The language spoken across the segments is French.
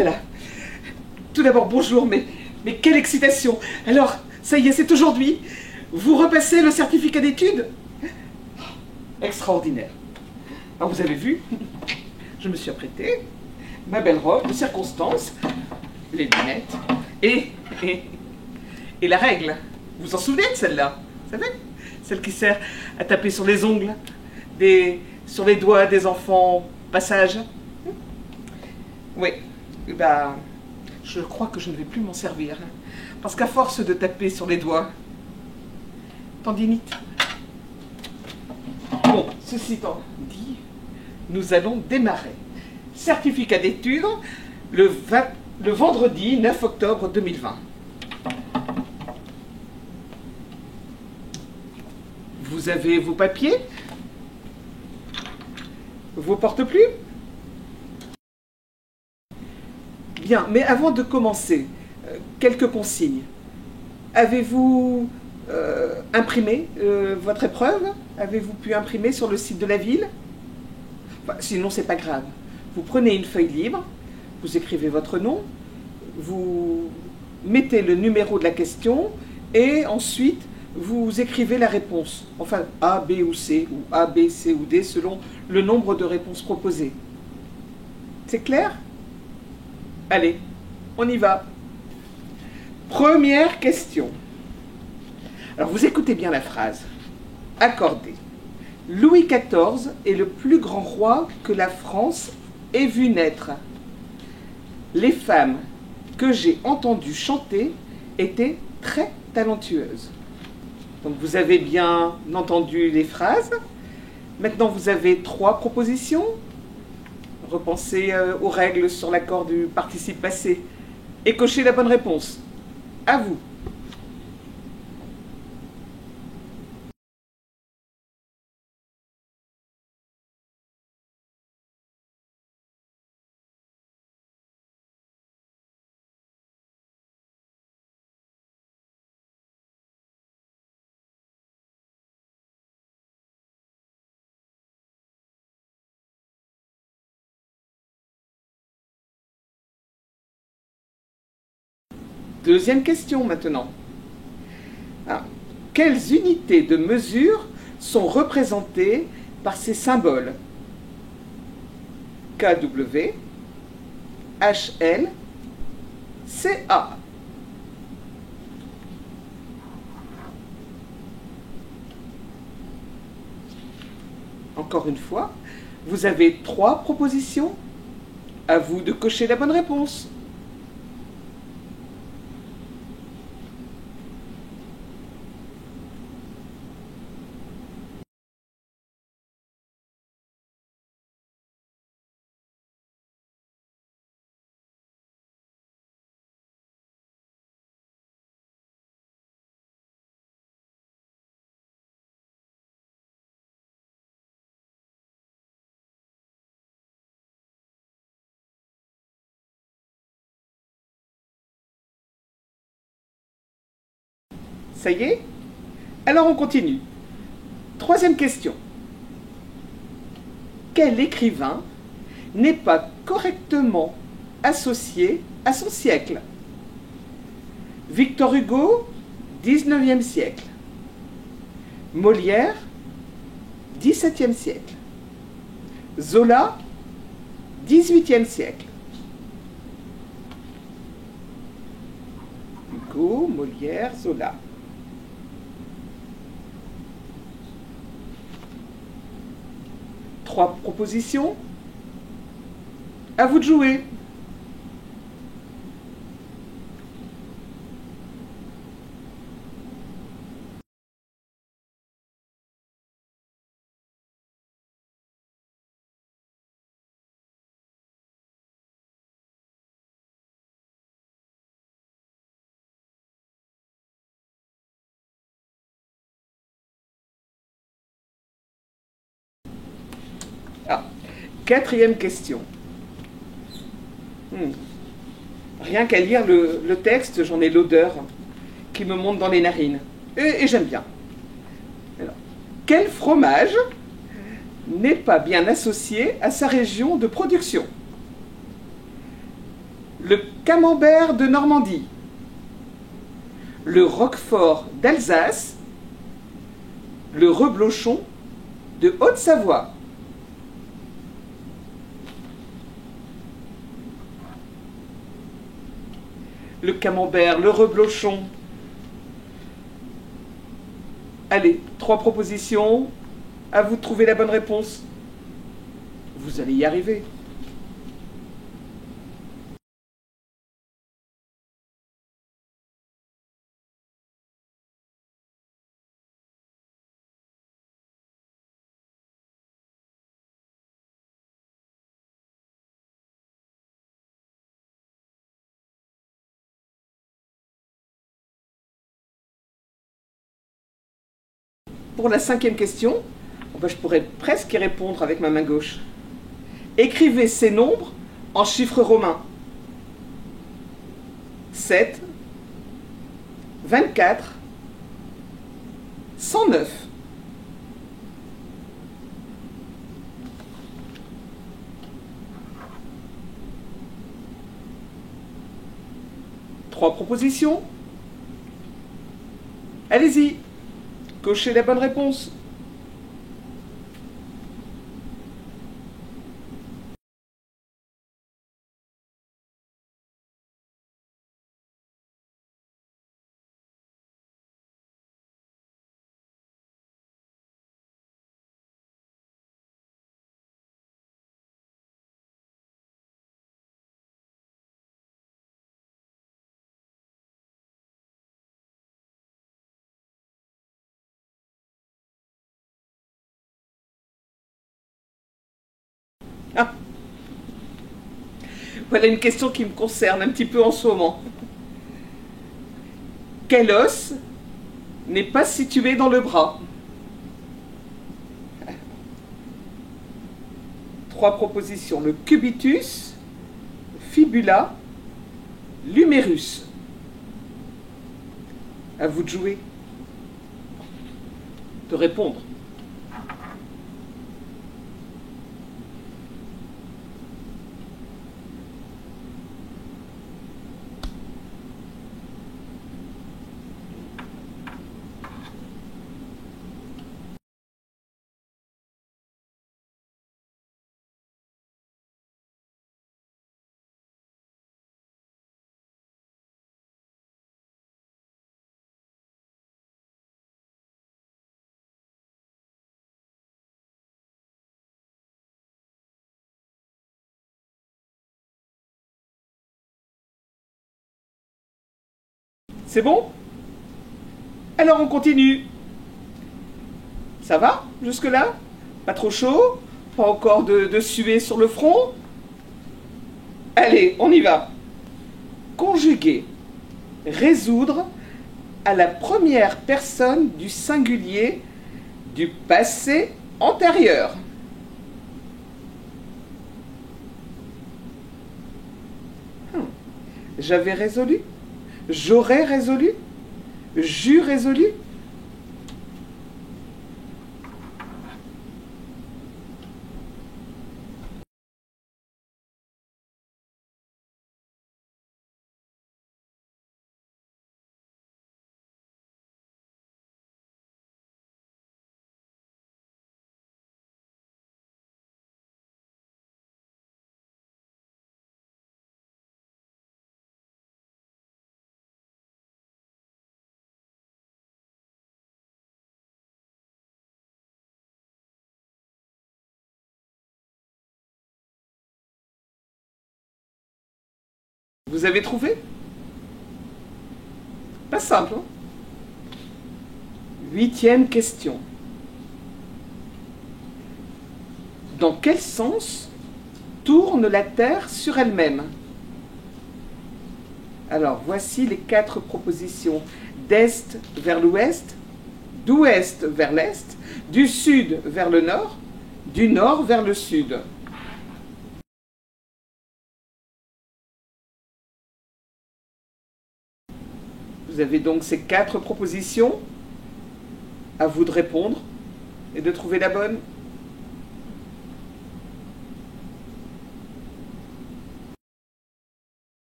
Voilà. Tout d'abord, bonjour, mais quelle excitation. Alors, ça y est, c'est aujourd'hui. Vous repassez le certificat d'études? Extraordinaire. Alors, vous avez vu, je me suis apprêtée, ma belle robe de circonstance, les lunettes, et la règle. Vous vous en souvenez de celle-là? Vous savez? Celle qui sert à taper sur les ongles, sur les doigts des enfants passage. Oui, bah, je crois que je ne vais plus m'en servir. Parce qu'à force de taper sur les doigts, tendinite. Bon, ceci étant dit, nous allons démarrer. Certificat d'études, le vendredi 9 octobre 2020. Vous avez vos papiers? Vos porte-plumes? Bien, mais avant de commencer, quelques consignes. Avez-vous imprimé votre épreuve? Avez-vous pu imprimer sur le site de la ville? Enfin, sinon, c'est pas grave. Vous prenez une feuille libre, vous écrivez votre nom, vous mettez le numéro de la question et ensuite vous écrivez la réponse. Enfin, A, B ou C, ou A, B, C ou D, selon le nombre de réponses proposées. C'est clair? Allez, on y va. Première question. Alors, vous écoutez bien la phrase. Accordé. Louis XIV est le plus grand roi que la France ait vu naître. Les femmes que j'ai entendues chanter étaient très talentueuses. Donc, vous avez bien entendu les phrases. Maintenant, vous avez 3 propositions. Repensez aux règles sur l'accord du participe passé et cochez la bonne réponse. À vous. Deuxième question maintenant. Ah, quelles unités de mesure sont représentées par ces symboles? KW, HL, CA. Encore une fois, vous avez 3 propositions. À vous de cocher la bonne réponse. Ça y est? Alors on continue. Troisième question. Quel écrivain n'est pas correctement associé à son siècle? Victor Hugo, 19e siècle. Molière, 17e siècle. Zola, 18e siècle. Hugo, Molière, Zola. Trois propositions. À vous de jouer. Ah, quatrième question. Rien qu'à lire le texte, j'en ai l'odeur qui me monte dans les narines. Et j'aime bien. Alors, quel fromage n'est pas bien associé à sa région de production? camembert de Normandie, le roquefort d'Alsace, le reblochon de Haute-Savoie. Le camembert, le reblochon. Allez, 3 propositions. À vous de trouver la bonne réponse. Vous allez y arriver. Pour la 5e question, je pourrais presque y répondre avec ma main gauche. Écrivez ces nombres en chiffres romains. 7, 24, 109. Trois propositions. Allez-y, cochez la bonne réponse. Ah, voilà une question qui me concerne un petit peu en ce moment. Quel os n'est pas situé dans le bras? 3 propositions. Le cubitus, fibula, l'humérus. À vous de jouer, de répondre. C'est bon? Alors on continue. Ça va jusque-là? Pas trop chaud? Pas encore de suer sur le front? Allez, on y va. Conjuguer. Résoudre à la première personne du singulier du passé antérieur. J'avais résolu? J'aurais résolu? J'eus résolu? Vous avez trouvé? Pas simple, hein? 8e question. Dans quel sens tourne la Terre sur elle-même? Alors, voici les 4 propositions. D'est vers l'ouest, d'ouest vers l'est, du sud vers le nord, du nord vers le sud. Vous avez donc ces 4 propositions. À vous de répondre et de trouver la bonne.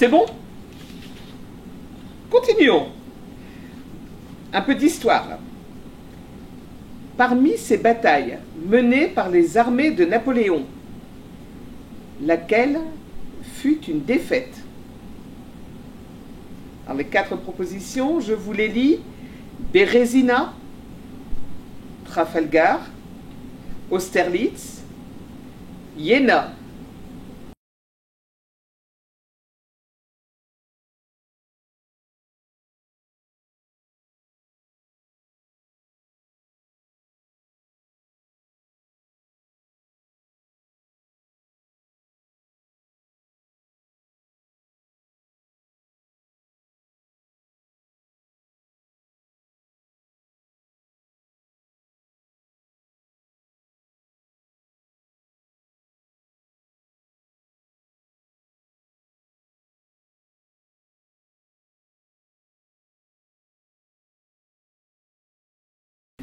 C'est bon? Continuons. Un peu d'histoire, là. Parmi ces batailles menées par les armées de Napoléon, laquelle fut une défaite? Dans les 4 propositions, je vous les lis. Bérésina, Trafalgar, Austerlitz, Iéna.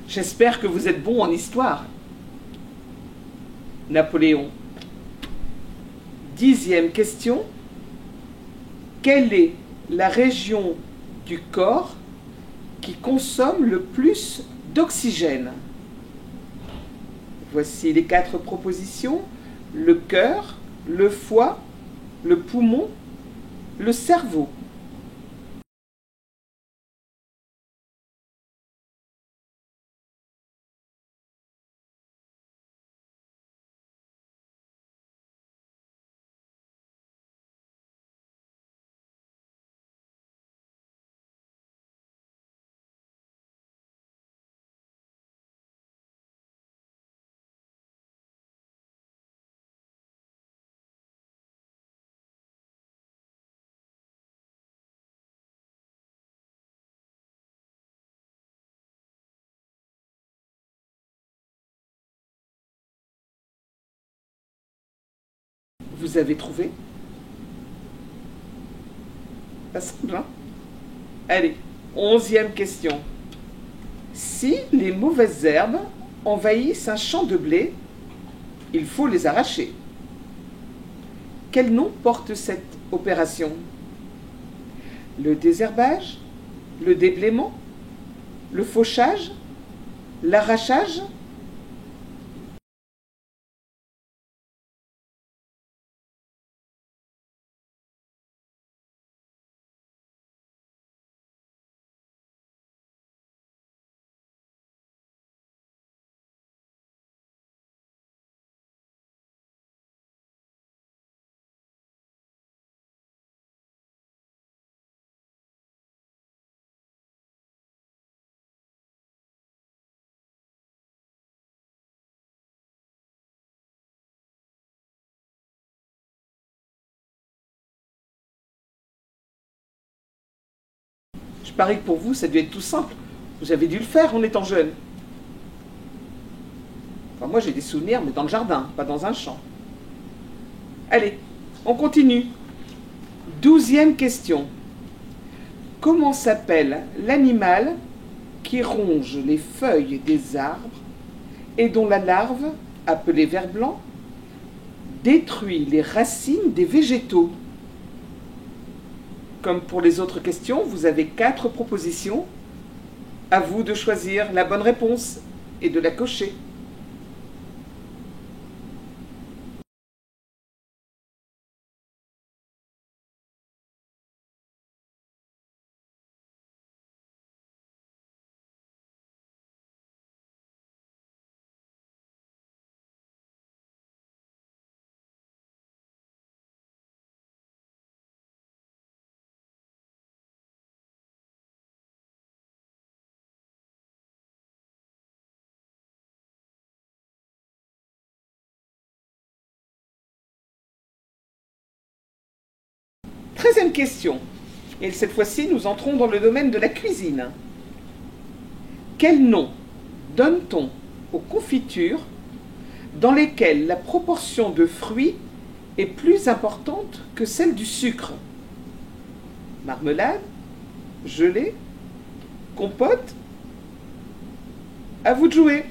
J'espère que vous êtes bon en histoire. Napoléon. 10e question. Quelle est la région du corps qui consomme le plus d'oxygène? Voici les 4 propositions. Le cœur, le foie, le poumon, le cerveau. Vous avez trouvé? Pas simple, hein? Allez, 11e question. Si les mauvaises herbes envahissent un champ de blé, il faut les arracher. Quel nom porte cette opération? Le désherbage, le déblaiement, le fauchage, l'arrachage? Je parie que pour vous, ça a dû être tout simple. Vous avez dû le faire en étant jeune. Enfin, moi, j'ai des souvenirs, mais dans le jardin, pas dans un champ. Allez, on continue. 12e question. Comment s'appelle l'animal qui ronge les feuilles des arbres et dont la larve, appelée ver-blanc, détruit les racines des végétaux? Comme pour les autres questions, vous avez 4 propositions. À vous de choisir la bonne réponse et de la cocher. Treizième question. Et cette fois-ci, nous entrons dans le domaine de la cuisine. Quel nom donne-t-on aux confitures dans lesquelles la proportion de fruits est plus importante que celle du sucre? Marmelade, gelée, compote? À vous de jouer.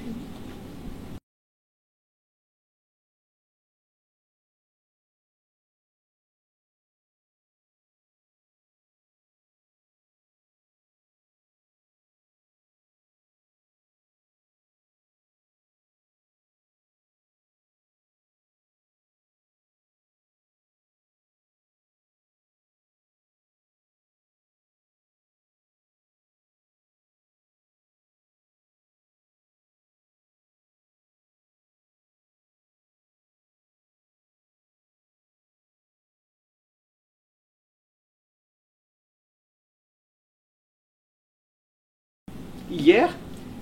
Hier,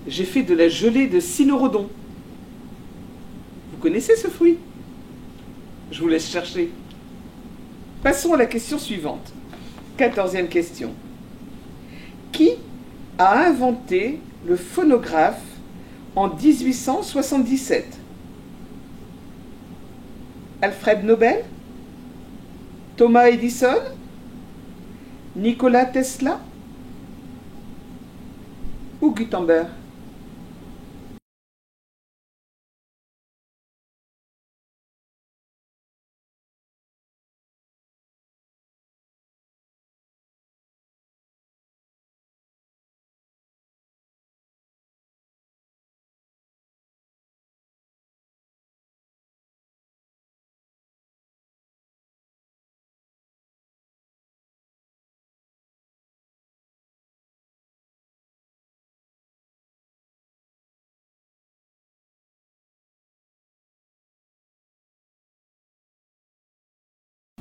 j'ai fait de la gelée de cynorhodon. Vous connaissez ce fruit? Je vous laisse chercher. Passons à la question suivante. 14e question. Qui a inventé le phonographe en 1877? Alfred Nobel? Thomas Edison? Nikola Tesla? Ou Gutenberg?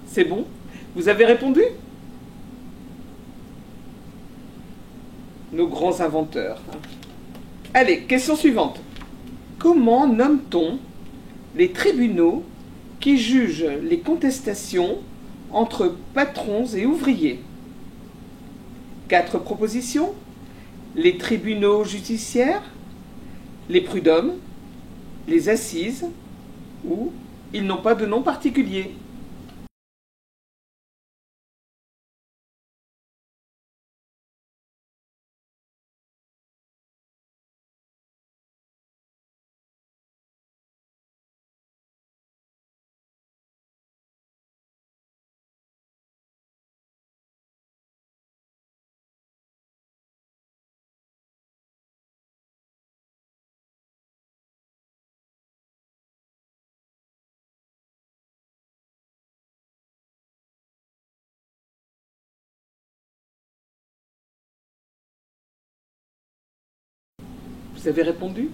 C'est bon? Vous avez répondu? Nos grands inventeurs. Allez, question suivante. Comment nomme-t-on les tribunaux qui jugent les contestations entre patrons et ouvriers? 4 propositions. Les tribunaux judiciaires, les prud'hommes, les assises ou ils n'ont pas de nom particulier. Vous avez répondu?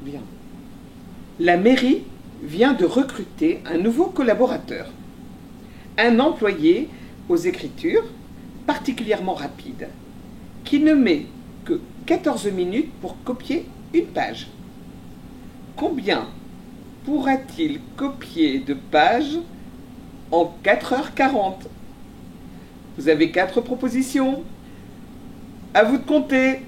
Bien. La mairie vient de recruter un nouveau collaborateur. Un employé aux écritures particulièrement rapide, qui ne met que 14 minutes pour copier une page. Combien pourra-t-il copier de pages en 4h40? Vous avez 4 propositions. À vous de compter.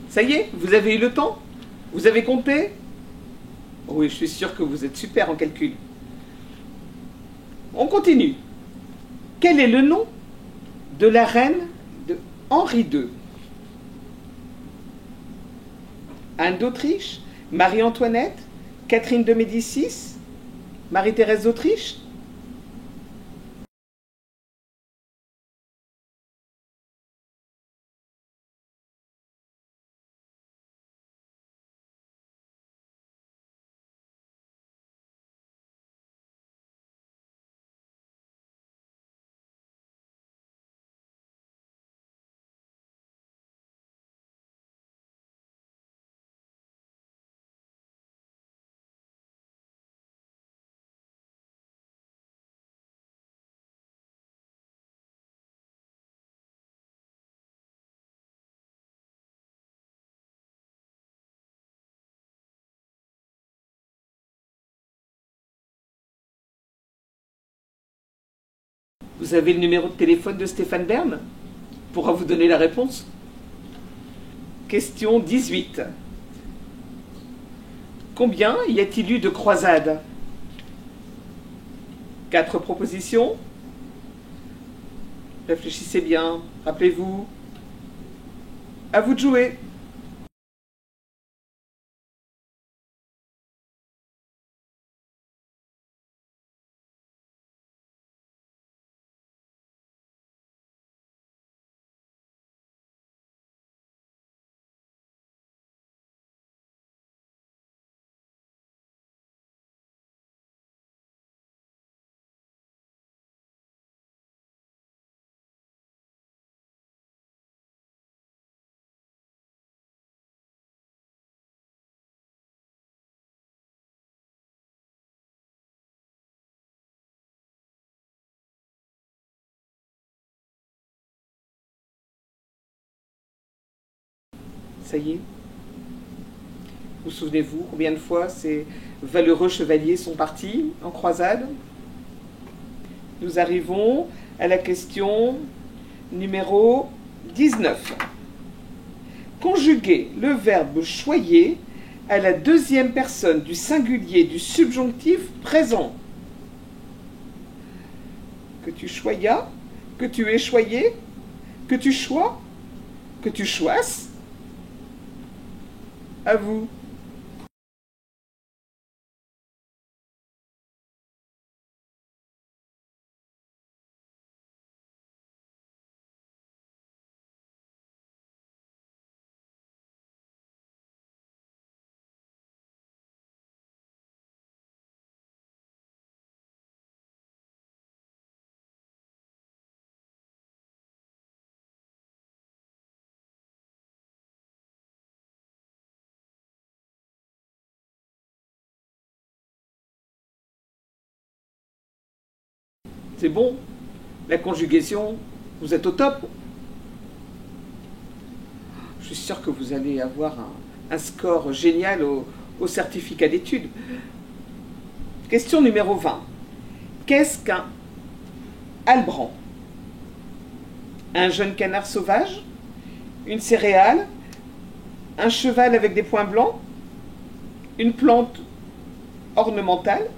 Ça y est, vous avez eu le temps? Vous avez compté? Oui, je suis sûr que vous êtes super en calcul. On continue. Quel est le nom de la reine de Henri II? Anne d'Autriche, Marie-Antoinette, Catherine de Médicis, Marie-Thérèse d'Autriche? Vous avez le numéro de téléphone de Stéphane Bern? Il pourra vous donner la réponse. Question 18. Combien y a-t-il eu de croisades? 4 propositions. Réfléchissez bien, rappelez-vous. À vous de jouer. Ça y est. Vous souvenez-vous combien de fois ces valeureux chevaliers sont partis en croisade? Nous arrivons à la question numéro 19. Conjuguez le verbe choyer à la deuxième personne du singulier du subjonctif présent. Que tu choyas, que tu aies choyé, que tu choies, que tu choisses. À vous. C'est bon, la conjugaison, vous êtes au top. Je suis sûr que vous allez avoir un score génial au certificat d'études. Question numéro 20. Qu'est-ce qu'un albrand? Un jeune canard sauvage? Une céréale? Un cheval avec des points blancs? Une plante ornementale?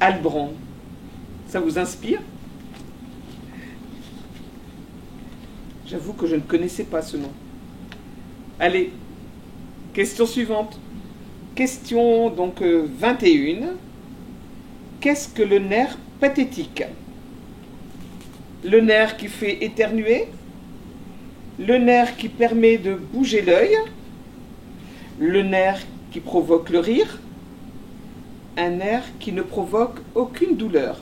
Albrand, ça vous inspire? J'avoue que je ne connaissais pas ce nom. Allez, question suivante. Question donc 21. Qu'est-ce que le nerf pathétique? Le nerf qui fait éternuer? Le nerf qui permet de bouger l'œil? Le nerf qui provoque le rire? Un nerf qui ne provoque aucune douleur.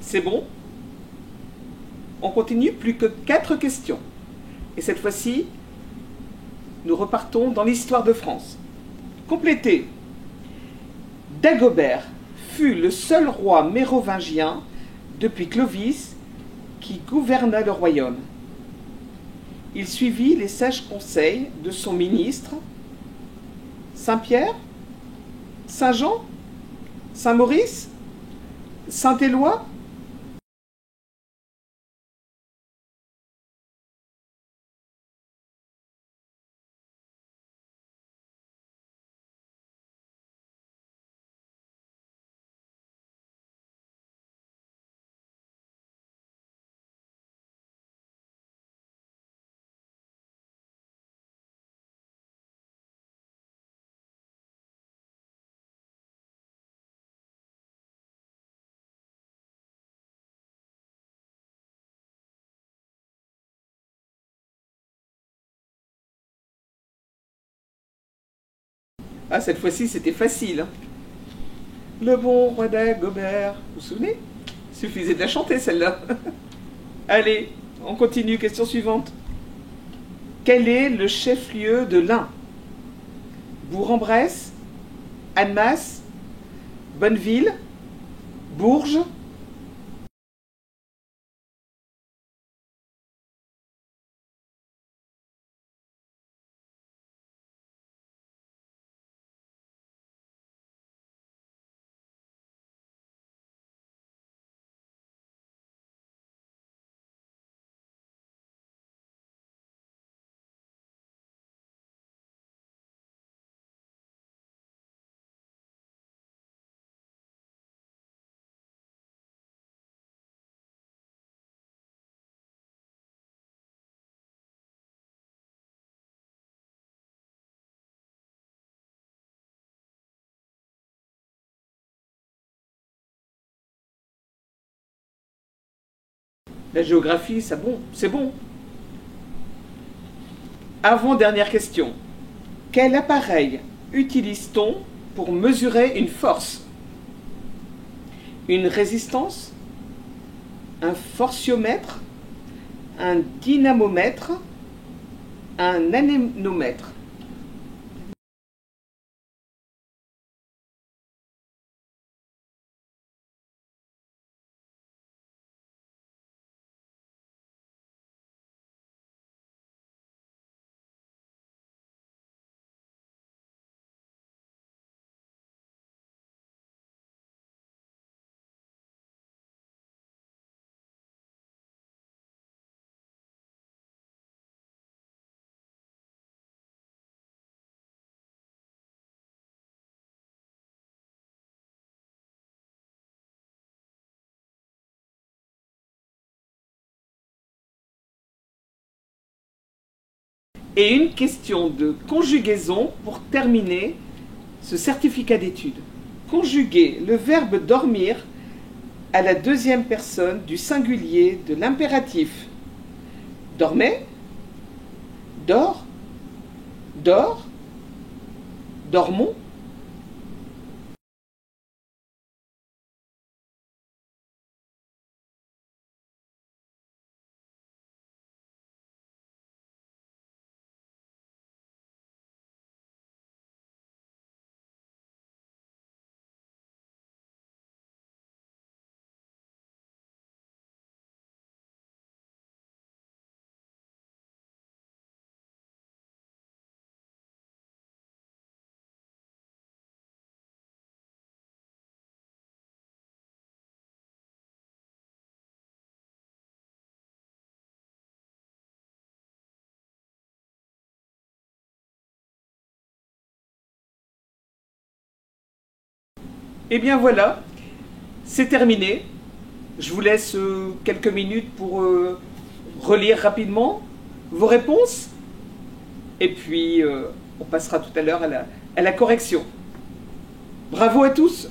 C'est bon? On continue, plus que 4 questions. Et cette fois-ci, nous repartons dans l'histoire de France. Complétez. Dagobert fut le seul roi mérovingien depuis Clovis qui gouverna le royaume. Il suivit les sages conseils de son ministre Saint-Pierre, Saint-Jean, Saint-Maurice, Saint-Éloi. Ah, cette fois-ci, c'était facile. Hein. Le bon roi Dagobert. Vous vous souvenez? Il suffisait de la chanter, celle-là. Allez, on continue. Question suivante. Quel est le chef-lieu de l'Ain? Bourg-en-Bresse, Annemasse, Bonneville, Bourges. La géographie, c'est bon, c'est bon. Avant-dernière question. Quel appareil utilise-t-on pour mesurer une force? Une résistance? Un forciomètre? Un dynamomètre? Un anémomètre? Et une question de conjugaison pour terminer ce certificat d'études. Conjuguer le verbe dormir à la deuxième personne du singulier de l'impératif. Dormez, dors, dors, dormons. Et bien voilà, c'est terminé. Je vous laisse quelques minutes pour relire rapidement vos réponses. Et puis, on passera tout à l'heure à la correction. Bravo à tous!